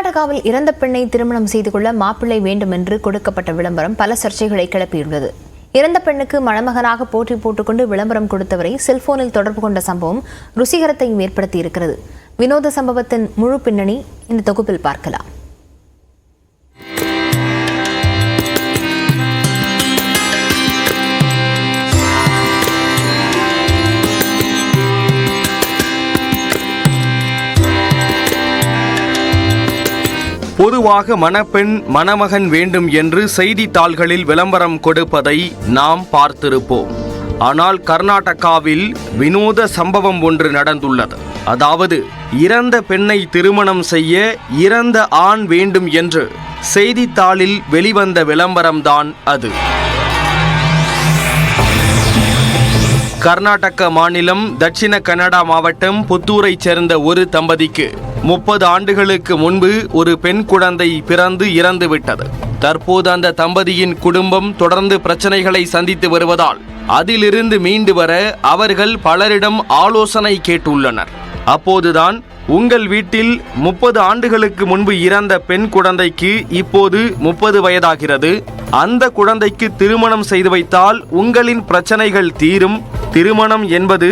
கர்நாடகாவில் இறந்த பெண்ணை திருமணம் செய்து கொள்ள மாப்பிள்ளை வேண்டும் என்று கொடுக்கப்பட்ட விளம்பரம் பல சர்ச்சைகளை கிளப்பியுள்ளது. இறந்த பெண்ணுக்கு மணமகனாக போட்டி போட்டுக்கொண்டு விளம்பரம் கொடுத்தவரை செல்போனில் தொடர்பு கொண்ட சம்பவம் ருசிகரத்தையும் ஏற்படுத்தியிருக்கிறது. வினோத சம்பவத்தின் முழு பின்னணி இந்த தொகுப்பில் பார்க்கலாம். பொதுவாக மணப்பெண் மணமகன் வேண்டும் என்று செய்தித்தாள்களில் விளம்பரம் கொடுப்பதை நாம் பார்த்திருப்போம். ஆனால் கர்நாடகாவில் வினோத சம்பவம் ஒன்று நடந்துள்ளது. அதாவது இறந்த பெண்ணை திருமணம் செய்ய இறந்த ஆண் வேண்டும் என்று செய்தித்தாளில் வெளிவந்த விளம்பரம்தான் அது. கர்நாடக மாநிலம் தட்சிண கன்னடா மாவட்டம் புத்தூரைச் சேர்ந்த ஒரு தம்பதிக்கு 30 ஆண்டுகளுக்கு முன்பு ஒரு பெண் குழந்தை பிறந்து இறந்துவிட்டது. தற்போது அந்த தம்பதியின் குடும்பம் தொடர்ந்து பிரச்சனைகளை சந்தித்து வருவதால் அதிலிருந்து மீண்டு வர அவர்கள் பலரிடம் ஆலோசனை கேட்டுள்ளனர். அப்போதுதான் உங்கள் வீட்டில் 30 ஆண்டுகளுக்கு முன்பு இறந்த பெண் குழந்தைக்கு இப்போது 30 வயதாகிறது. அந்த குழந்தைக்கு திருமணம் செய்து வைத்தால் உங்களின் பிரச்சனைகள் தீரும். திருமணம் என்பது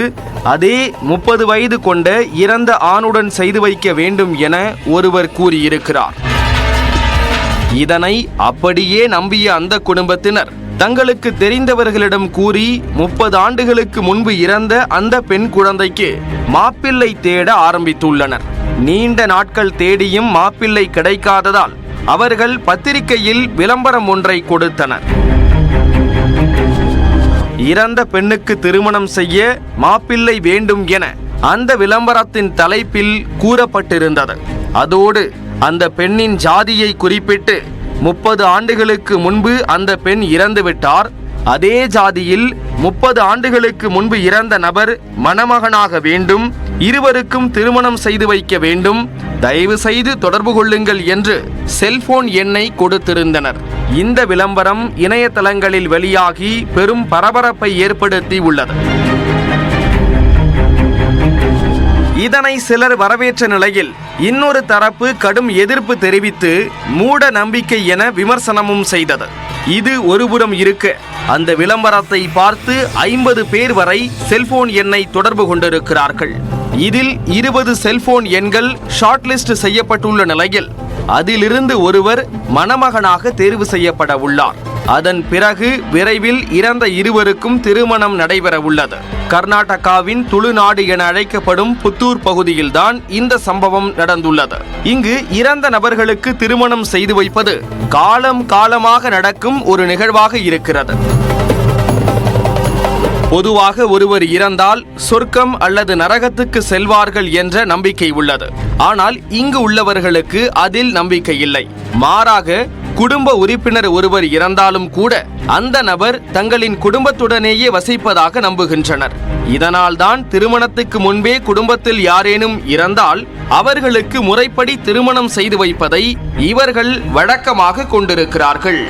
அதே 30 வயது கொண்ட இறந்த ஆணுடன் செய்து வைக்க வேண்டும் என ஒருவர் கூறியிருக்கிறார். இதனை அப்படியே நம்பிய அந்த குடும்பத்தினர் தங்களுக்கு தெரிந்தவர்களிடம் கூறி 30 ஆண்டுகளுக்கு முன்பு இறந்த அந்த பெண் குழந்தைக்கு மாப்பிள்ளை தேட ஆரம்பித்துள்ளனர். நீண்ட நாட்கள் தேடியும் மாப்பிள்ளை கிடைக்காததால் அவர்கள் பத்திரிகையில் விளம்பரம் ஒன்றை கொடுத்தனர். இறந்த பெண்ணுக்கு திருமணம் செய்ய மாப்பிள்ளை வேண்டும் என அந்த விளம்பரத்தின் தலைப்பில் கூறப்பட்டிருந்தது. அதோடு அந்த பெண்ணின் ஜாதியை குறிப்பிட்டு 30 ஆண்டுகளுக்கு முன்பு அந்த பெண் இறந்துவிட்டார். அதே ஜாதியில் 30 ஆண்டுகளுக்கு முன்பு இறந்த நபர் மணமகனாக வேண்டும், இருவருக்கும் திருமணம் செய்து வைக்க வேண்டும், தயவு செய்து தொடர்பு கொள்ளுங்கள் என்று செல்போன் எண்ணை கொடுத்திருந்தனர். இந்த விளம்பரம் இணையதளங்களில் வெளியாகி பெரும் பரபரப்பை ஏற்படுத்தி உள்ளது. இதனை சிலர் வரவேற்ற நிலையில் இன்னொரு தரப்பு கடும் எதிர்ப்பு தெரிவித்து மூட நம்பிக்கை என விமர்சனமும் செய்தது. இது ஒருபுறம் இருக்க, அந்த விளம்பரத்தை பார்த்து 50 பேர் வரை செல்போன் எண்ணை தொடர்பு கொண்டிருக்கிறார்கள். இதில் 20 செல்போன் எண்கள் ஷார்ட் லிஸ்ட் செய்யப்பட்டுள்ள நிலையில் அதிலிருந்து ஒருவர் மணமகனாக தேர்வு செய்யப்பட உள்ளார். அதன் பிறகு விரைவில் இறந்த இருவருக்கும் திருமணம் நடைபெற உள்ளது. கர்நாடகாவின் துளுநாடு என அழைக்கப்படும் புத்தூர் பகுதியில்தான் இந்த சம்பவம் நடந்துள்ளது. இங்கு இறந்த நபர்களுக்கு திருமணம் செய்து வைப்பது காலம் காலமாக நடக்கும் ஒரு நிகழ்வாக இருக்கிறது. பொதுவாக ஒருவர் இறந்தால் சொர்க்கம் அல்லது நரகத்துக்கு செல்வார்கள் என்ற நம்பிக்கை உள்ளது. ஆனால் இங்கு உள்ளவர்களுக்கு அதில் நம்பிக்கை இல்லை. மாறாக குடும்ப உறுப்பினர் ஒருவர் இறந்தாலும் கூட அந்த நபர் தங்களின் குடும்பத்துடனேயே வசிப்பதாக நம்புகின்றனர். இதனால்தான் திருமணத்துக்கு முன்பே குடும்பத்தில் யாரேனும் இறந்தால் அவர்களுக்கு முறைப்படி திருமணம் செய்து வைப்பதை இவர்கள் வழக்கமாக கொண்டிருக்கிறார்கள்.